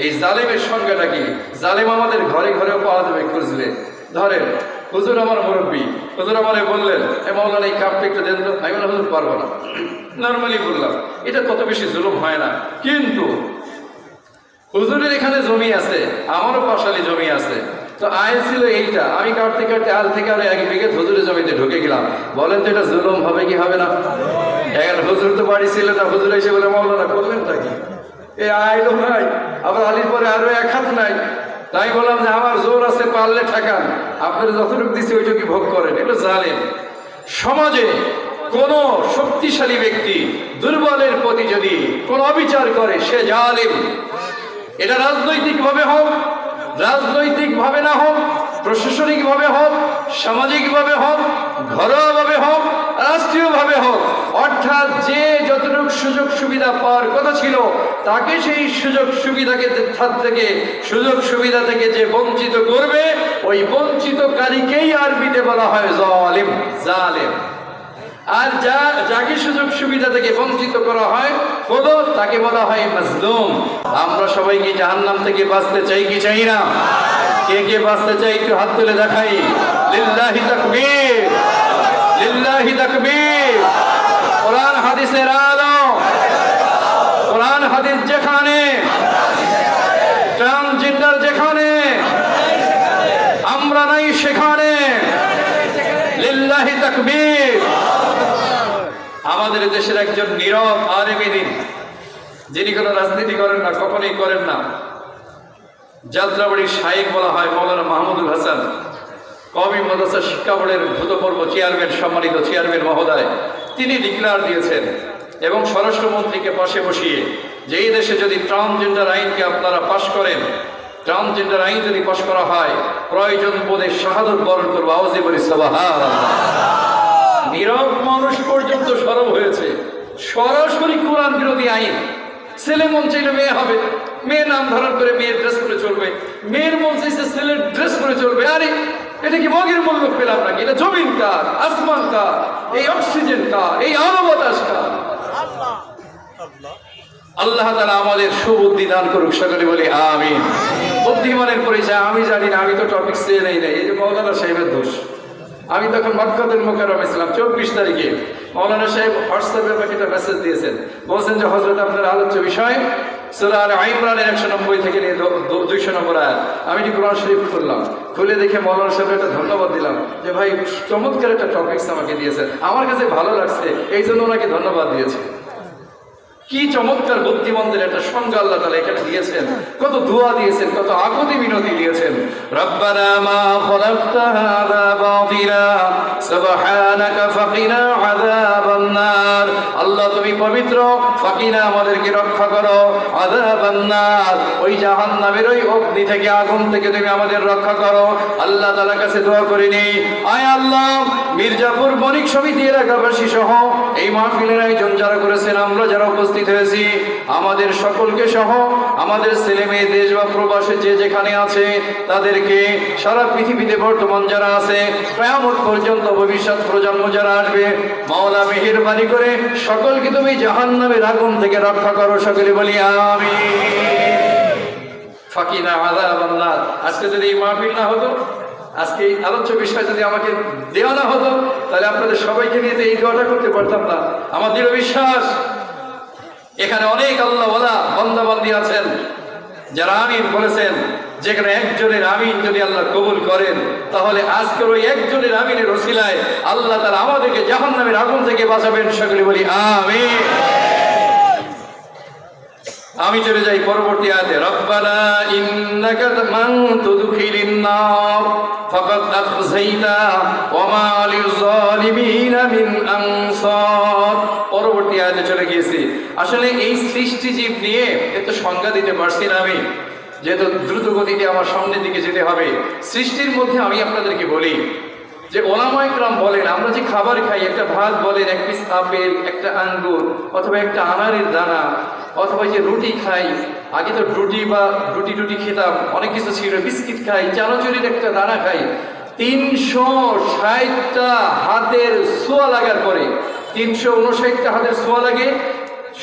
এই জালেমের সংজ্ঞাটা কি? জালেম আমাদের ঘরে ঘরেও পাওয়া যাবে খুঁজলে। ধরেন হুজুর আমার মুরব্বী, হুজুর আমারে বললেন এ মাওলানা এই কাপটা একটু দেন তো। আমি বললাম হুজুর পারবো না, নর্মালি বললাম। এটা কত বেশি জুলুম হয় না? কিন্তু হুজুরের এখানে জমি আছে, আমারও পাশালি জমি আছে, তো আয় ছিল এইটা, আমি কাটতে কাটতে আল থেকে আরো 1 বিঘে হুজুরের জমিতে ঢুকে গেলাম। বলেন তো এটা জুলুম হবে কি হবে না? এখন হুজুর তো বাড়ি ছিল না, হুজুর এসে বলে মাওলানা করবেনটা কি? এই আইলো নাই, আবার আলির পরে আরো 1 হাত নাই। তাই বললাম যে আমার জোর আছে, পারলে ঠেকান, আপনারা যতটুকু দিচ্ছে ওইটুকু ভোগ করেন। এটা জালেম। সমাজে কোন শক্তিশালী ব্যক্তি দুর্বলের প্রতি যদি কোন অবিচার করে সে জালেম। এটা রাজনৈতিকভাবে হোক, রাজনৈতিকভাবে না হোক, প্রশাসনিকভাবে হোক, সামাজিকভাবে হোক, ঘরোয়াভাবে হোক, রাষ্ট্রীয়ভাবে হোক, অর্থাৎ যে যতটুকু সুযোগ সুবিধা পাওয়ার কথা ছিল তাকে সেই সুযোগ সুবিধা থেকে যে বঞ্চিত করবে, ওই বঞ্চিতকারীকেই আরবিতে বলা হয় জালিম, জালেম। আর যাকে সুযোগ সুবিধা থেকে বঞ্চিত করা হয় হলো তাকে বলা হয় মাজলুম। আমরা সবাই কি জাহান্নাম থেকে বাঁচতে চাই কি চাই না? কে কে বাঁচতে চাই একটু হাত তুলে দেখাই। লিল্লাহি তাকবীর, লিল্লাহি তাকবীর। কোরআন হাদিসের আলো, কোরআন হাদিস যেখানে, ট্রান্সজেন্ডার যেখানে, আমরা নাই সেখানে। লিল্লাহি তাকবীর। আমাদের দেশের একজন নীরব আলেমে দ্বীন, যিনি কোনো রাজনীতি করেন না, কখনোই করেন না, যাত্রাবাড়ির শায়েখ বলা হয় মাওলানা মাহমুদুল হাসান, কওমি মাদ্রাসা শিক্ষা বোর্ডের ভূতপূর্ব চেয়ারম্যান, সম্মানিত চেয়ারম্যান মহোদয়, তিনি ডিক্লার দিয়েছেন এবং স্বরাষ্ট্রমন্ত্রীকে পাশে বসিয়ে যে এই দেশে যদি ট্রান্সজেন্ডার আইনকে আপনারা পাশ করেন, ট্রান্সজেন্ডার আইন যদি পাশ করা হয়, প্রয়োজন বোধে শাহাদত বরণ করবো। আওয়াজে বলি সুবহানাল্লাহ। নীরব মানুষ পর্যন্ত সরব হয়েছে। সরাসরি কোরআন বিরোধী আইন। ছেলে মন চাইলে মেয়ে হবে, মেয়ে নাম ধারণ করে মেয়ের ড্রেস পরে চলবে, মেয়ের মন চাইছে ছেলের ড্রেস পরে চলবে। আরে এটা কি মগের মূল্য পেলাম নাকি? এটা জমিন কার, আসমান কার, এই অক্সিজেন কার, এই আলো বাতাস কার? আল্লাহ তাআলা আমাদের সুবুদ্ধি দান করুক, সকলে বলি আমিন। বুদ্ধিমানের পরিচয় আমি জানি না, আমি তো টপিক চেয়ে নেই না, এই যে মাওলানা সাহেবের দোষ। আমি তখন মক্কাতুল মুকাররমে ছিলাম 24 তারিখে। মাওলানা সাহেব হোয়াটসঅ্যাপে আমাকে একটা মেসেজ দিয়েছেন, বলছেন যে হযরত আপনার আলোচ্য বিষয় সূরা আলে ইমরানের 190 থেকে নিয়ে 200 নম্বর আয়াত। আমি যে কোরআন শরীফ খুললাম, খুলে দেখে মাওলানা সাহেব একটা ধন্যবাদ দিলাম যে ভাই চমৎকার একটা টপিকস আমাকে দিয়েছেন, আমার কাছে ভালো লাগছে, এই জন্য ওনাকে ধন্যবাদ দিয়েছি। কি চমৎকার বুদ্ধিমন্দের একটা সংজ্ঞা আল্লাহ তাআলা এখানে দিয়েছেন, কত দোয়া দিয়েছেন, কত আকুতি মিনতি দিয়েছেন। রব্বানা মা খালাকতা হাযা বাতিলা সুবহানাকা ফাকিনা আযাবান নার। আল্লাহ তুমি পবিত্র, ফাকিনা আমাদেরকে রক্ষা করো, আযাবান নার ওই জাহান্নামের ওই অগ্নি থেকে, আগুন থেকে তুমি আমাদের রক্ষা করো। আল্লাহ তাআলার কাছে দোয়া করে নেই, আয় আল্লাহ মির্জাপুর বণিক সমিতি এলাকাবাসী সহ এই মাহফিলের আয়োজন যারা করেছেন, আমরা যারা উপস্থিত হয়েছি, আমাদের সকলকে সহ আমাদের ছেলে মেয়ে দেশ বা প্রবাসে যে যেখানে আছে তাদেরকে, সারা পৃথিবীতে বর্তমান যারা আছে, কিয়ামত পর্যন্ত ভবিষ্যৎ প্রজন্ম যারা আসবে, মাওলা মেহেরবানি করে সকলকে তুমি জাহান্নামের আগুন থেকে রক্ষা করো, সকলে বলি আমিন। ফাকিনা আযাবান নার। আজকে যদি এই মাহফিল না হতো, আজকে এই আলোচ্য বিষয় যদি আমাকে দেওয়া না হতো, তাহলে আপনাদের সবাইকে নিয়ে এই দোয়াটা করতে পারতাম না। আমার দৃঢ় বিশ্বাস এখানে অনেক আল্লাহওয়ালা বান্দা-বান্দী আছেন যারা আমিন বলেছেন। যেখানে একজনের আমিন যদি আল্লাহ কবুল করেন, তাহলে আজকের ওই একজনের আমিনের ওসিলায় আল্লাহ তাআলা আমাদেরকে জাহান্নামের আগুন থেকে বাঁচাবেন, সকলে বলি আমিন। আমি চলে যাই পরবর্তী আয়াতে। রব্বানা ইন্নাকা মান তুদখিলিন নার ফাকাদ আখযাইতা ওয়া মা লিয-যালিমিনা মিন আনসার। পরবর্তী আয়াতে চলে গিয়েছি। আসলে এই সৃষ্টিজীব নিয়ে এত সংজ্ঞা দিতে পারছি না আমি, যেহেতু দ্রুত গতিতে আমার সামনের দিকে যেতে হবে। সৃষ্টির মধ্যে আমি আপনাদেরকে বলি যে ওলামায়ে কেরাম বলেন, আমরা যে খাবার খাই, একটা ভাত বলেন, এক পিস আপেল, একটা আঙ্গুর অথবা একটা আনারের দানা, অথবা যে রুটি খাই, আগে তো রুটি বা রুটি খেতাম, অনেক কিছু ছিল, বিস্কিট খাই, চানাচুরির একটা দানা খাই, 360টা হাতের ছোঁয়া লাগার পরে, 359টা হাতের ছোঁয়া লাগে,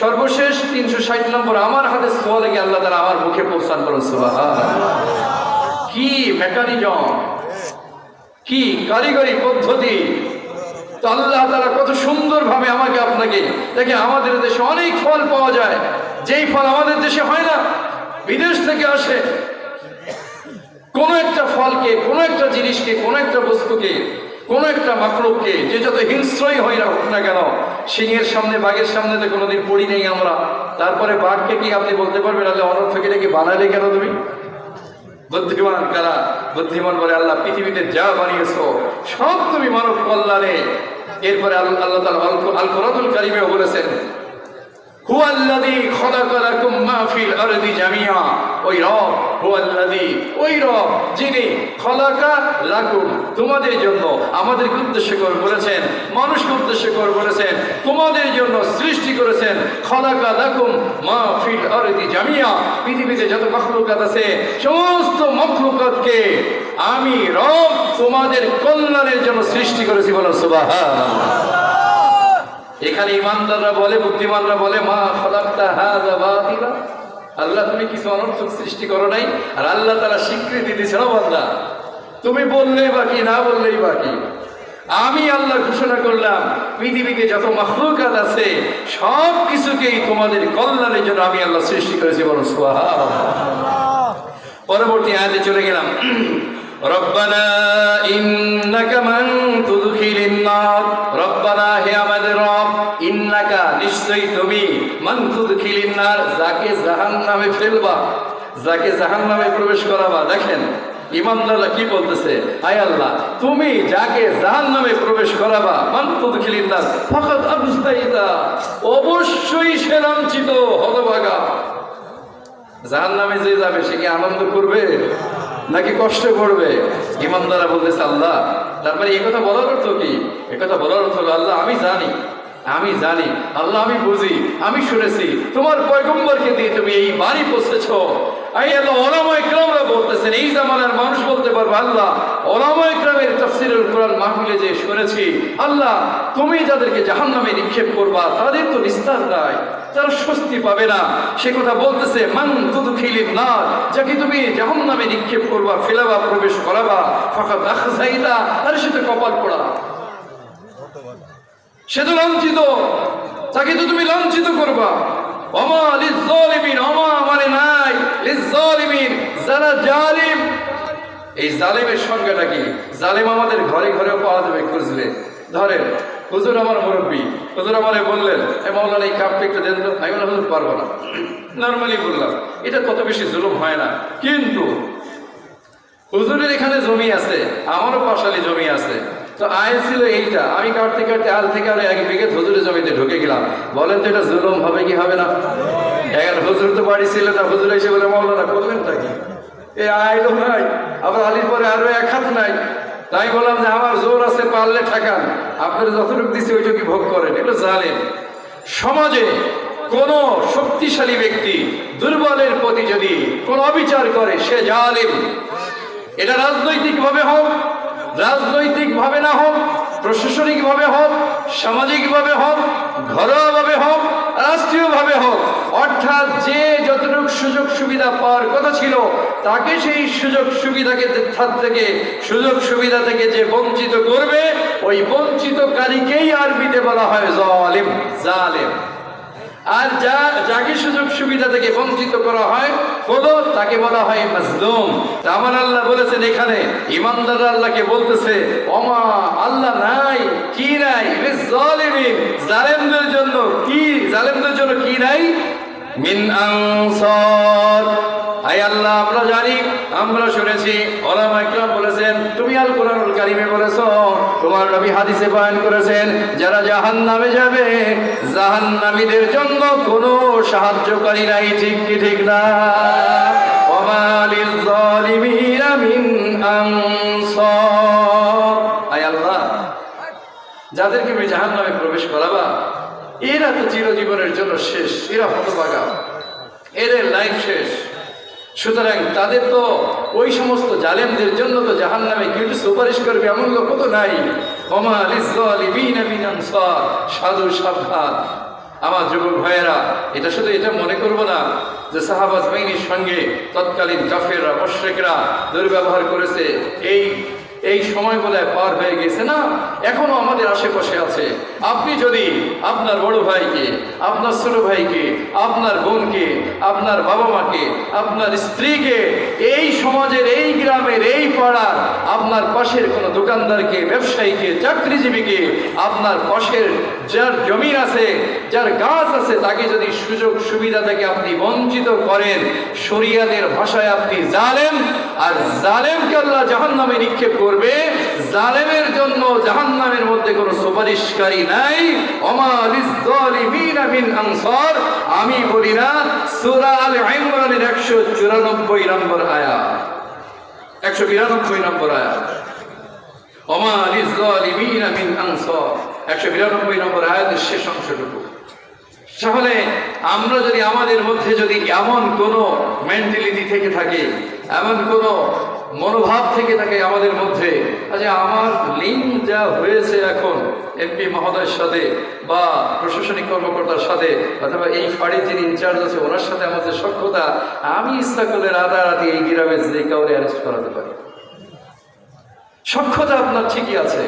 সর্বশেষ 360 নম্বর আমার হাদিস বলে গিয়ে আল্লাহ তাআলা আমার মুখে পৌঁছান করুন সুবহানাল্লাহ। কি মেকানিজম, কি কারিগরি পদ্ধতি! তো আল্লাহ তাআলা কত সুন্দরভাবে আমাকে আপনাকে দেখে। আমাদের দেশে অনেক ফল পাওয়া যায়, যেই ফল আমাদের দেশে হয় না, বিদেশ থেকে আসে। কোনো একটা ফলকে, কোনো একটা জিনিসকে, কোনো একটা বস্তুকে, কোনো একটা মাখলুককে, যে যত হিংস্রই হয় না হোক না কেন, সিংহের সামনে, বাঘের সামনে তো কোনোদিন পড়ি নেই আমরা। তারপরে বাঘকে কি আপনি বলতে পারবেন আল্লাহ অনর্থকে কি বানালে কেন তুমি? বুদ্ধিমান কারা? বুদ্ধিমান বলে আল্লাহ পৃথিবীতে যা বানিয়েছো সব তুমি মানব কল্যাণে। এরপরে আল্লাহ তাআলা আল কোরআনুল কারীমেও বলেছেন, হুয়াল্লাযী খালাকা লাকুম মা ফিল আরদি জামিআ। ওই রব, হুয়াল্লাযী, ওই রব যিনি খালাকা লাকুম, তোমাদের জন্য, আমাদেরকে উদ্দেশ্য করে বলেছেন, মানুষকে উদ্দেশ্য করে বলেছেন, তোমাদের জন্য সৃষ্টি করেছেন। খালাকা লাকুম মা ফিল আরদি জামিআ, পৃথিবীতে যত মাখলুকাত আছে সমস্ত মাখলুকাতকে আমি রব তোমাদের কল্যাণের জন্য সৃষ্টি করেছি। বলো সুবহানাল্লাহ। এখানে ইমানদাররা বলে, বুদ্ধিমানরা বলে, মা খালাকতা হাযা বাতিলা, আল্লাহ তুমি কিছু অনর্থক সৃষ্টি করো নাই। আর আল্লাহ তাআলা স্বীকৃতি দিয়েছে, না বান্দা তুমি বললেই বাকি, না বললেই বাকি। আমি আল্লাহ ঘোষণা করলাম পৃথিবীতে যত মাখলুকাত আছে সব কিছুকেই তোমাদের কল্যাণের জন্য আমি আল্লাহ সৃষ্টি করেছি। বলো সুবহানাল্লাহ। পরবর্তী আয়াতে চলে গেলাম, রব্বানা ইন্নাকা মান তুদখিলিন নার, রব্বানা হে আমাদের রব, ইন্নাকা নিশ্চয়ই তুমি, মান তুদখিলিন নার যাকে জাহান্নামে ফেলবা, যাকে জাহান্নামে প্রবেশ করাবা। দেখেন ইমানদাররা কি বলতেছে, আয় আল্লাহ তুমি যাকে জাহান্নামে প্রবেশ করাবা, মান তুদখিলিন নার ফাকাদ আবস্তাইতা, অবশ্যই সে লাঞ্ছিত, হতভাগা। জাহান্নামে যে যাবে সে কি আনন্দ করবে নাকি কষ্ট করবে? ইমানদাররা বলতেছে আল্লাহ, তারপরে এই কথা বলার অর্থ কি? এই কথা বলার অর্থ হলো আল্লাহ আমি জানি, আমি জানি আল্লাহ, আমি বুঝি, আমি শুনেছি তোমার পয়গম্বরকে দিয়ে তুমি এই বাড়ি পৌঁছেছো। আই আল্লাহ, ওলামা ইকরামরা বলতেছেন, এই জামানার মানুষ বলতে পারবে আল্লাহ ওলামা ইকরামের তাফসীরুল কোরআন মাহফিলে যে শুনেছি, আল্লাহ তুমি যাদেরকে জাহান্নামে নিক্ষেপ করবা তাদের তো নিস্তার নাই, তারা স্বস্তি পাবে না। সে কথা বলতেছে, মান তুদখিলিন নার, যাকে তুমি জাহান্নামে নিক্ষেপ করবা, ফেলাবা, প্রবেশ করাবা, ফাকাদ আখযাইতা, তার সাথে কপাল পোড়া, সে তো লাঞ্ছিত, তাকে তো তুমি লাঞ্ছিত করবা। ওমা লিয-যালিমিন, ওমা মানে নাই, লিয-যালিমিন যারা জালিম। এই জালিমের সংজ্ঞাটা কি? জালিম আমাদের ঘরে ঘরেও পাওয়া যাবে খুঁজলে। ধরেন হুজুর আমার মুরব্বী, হুজুর আমারে বললেন এ মাওলানা এই কাপটা একটু দেন তো। আমি বললাম হুজুর পারবো না, নর্মালি বললাম, এটা কত বেশি জুলুম হয় না? কিন্তু হুজুরের এখানে জমি আছে, আমারও পাশালি জমি আছে, তো আয় ছিল এইটা, আমি কাটতে কাটতে আল থেকে আর এক বিঘে হুজুরের জমিতে ঢুকে গেলাম। বলেন তো এটা জুলুম হবে কি হবে না? এখন হুজুর তো বাড়ি ছিল না, হুজুর এসে বলে মাওলানা করবেন নাকি এই আইলো নাই, আবার আলির পরে আরো এক হাত নাই। তাই বললাম যে আমার জোর আছে, পারলে ঠেকান, আপনারা যতটুকু দিচ্ছে ওইটুকু ভোগ করেন। এগুলো জালেম। সমাজে কোন শক্তিশালী ব্যক্তি দুর্বলের প্রতি যদি কোন অবিচার করে সে জালেম। এটা রাজনৈতিকভাবে হোক, রাজনৈতিকভাবে না হোক, প্রশাসনিকভাবে হোক, সামাজিকভাবে হোক, ঘরোয়াভাবে হোক, রাষ্ট্রীয়ভাবে হোক, অর্থাৎ যে যতটুকু সুযোগ সুবিধা পাওয়ার কথা ছিল তাকে সেই সুযোগ সুবিধাকে থেকে সুযোগ সুবিধা থেকে যে বঞ্চিত করবে, ওই বঞ্চিতকারীকেই আরবিতে বলা হয় জালিম, জালেম। আর যাকে সুযোগ সুবিধা থেকে বঞ্চিত করা হয় হলো তাকে বলা হয় মাজলুম। আমার আল্লাহ বলেছেন এখানে ইমানদাররা আল্লাহকে বলতেছে, ওমা আল্লাহ নাই, কি নাই, লিয-যালিমিন জালেমদের জন্য কি, জালেমদের জন্য কি নাই, মিন আনসার। আয় আল্লাহ আমরা জানি, আমরা শুনেছি, ওলামা ইকরাম বলেছেন, তুমি আল কোরআনুল কারীমে বলেছো, তোমার নবী হাদিসে বয়ান করেছেন, যারা জাহান্নামে যাবে জাহান্নামীদের জন্য কোনো সাহায্যকারী নাই। ঠিক কি ঠিক না? ওমা লিয-যালিমিনা মিন আনসার। আয় আল্লাহ যাদেরকে তুমি জাহান্নামে প্রবেশ করাবা এরা তো চিরজীবনের জন্য শেষ, এরা হতভাগা, এদের লাইফ শেষ। সুতরাং তাদের তো ওই সমস্ত জালেমদের জন্য তো জাহান্নামে কেউ সুপারিশ করবে এমন লোক তো নাই। ওমা লিয-যালিমিনা মিন আনসার। সাধু সাবধান, আমার যুবক ভাইয়েরা, এটা শুধু এটা মনে করবো না যে সাহাবাজ বাহিনীর সঙ্গে তৎকালীন কাফেররা মুশরিকরা দুর্ব্যবহার করেছে, এই সময় বোধহয় পার হয়ে গেছে। না, এখনো আমাদের আশেপাশে আছে। আপনি যদি আপনার বড় ভাইকে, আপনার ছোট ভাইকে, আপনার বোনকে, আপনার বাবা মাকে, আপনার স্ত্রীকে, এই সমাজের, এই গ্রামের, এই পাড়ার, আপনার পাশের কোনো দোকানদারকে, ব্যবসায়ীকে, চাকরিজীবীকে, আপনার পাশের যার জমিন আছে, যার গাছ আছে, তাকে যদি সুযোগ সুবিধা থেকে আপনি বঞ্চিত করেন, শরিয়াতের ভাষায় আপনি জালেম। আর জালেমকে আল্লাহ জাহান্নামে নিক্ষেপ করবে। জালেমের জন্য জাহান্নামের মধ্যে কোনো সুপারিশকারী নাই। ওমা লিয-যালিমিনা মিন আনসার। আমি বলি না, সূরা আল ইমরানের 194 নম্বর আয়াত, 192 নম্বর আয়াত, ওমা লিয-যালিমিনা মিন আনসার, 192 নম্বর আয়াতের শেষ অংশটুকু। তাহলে আমরা যদি আমাদের মধ্যে যদি এমন কোনো মেন্টালিটি থেকে থাকে, এমন কোনো মনোভাব থেকে থাকে আমাদের মধ্যে, যে আমার লিঙ্ক যা হয়েছে এখন এমপি মহোদয়ের সাথে বা প্রশাসনিক কর্মকর্তার সাথে, অথবা এই ফাঁড়ির যিনি ইনচার্জ আছে ওনার সাথে আমাদের সখ্যতা, আমি ইচ্ছা করলে রাতারাতি এই গ্রামে যে কাউরে অ্যারেস্ট করাতে পারি। সখ্যতা আপনার ঠিকই আছে,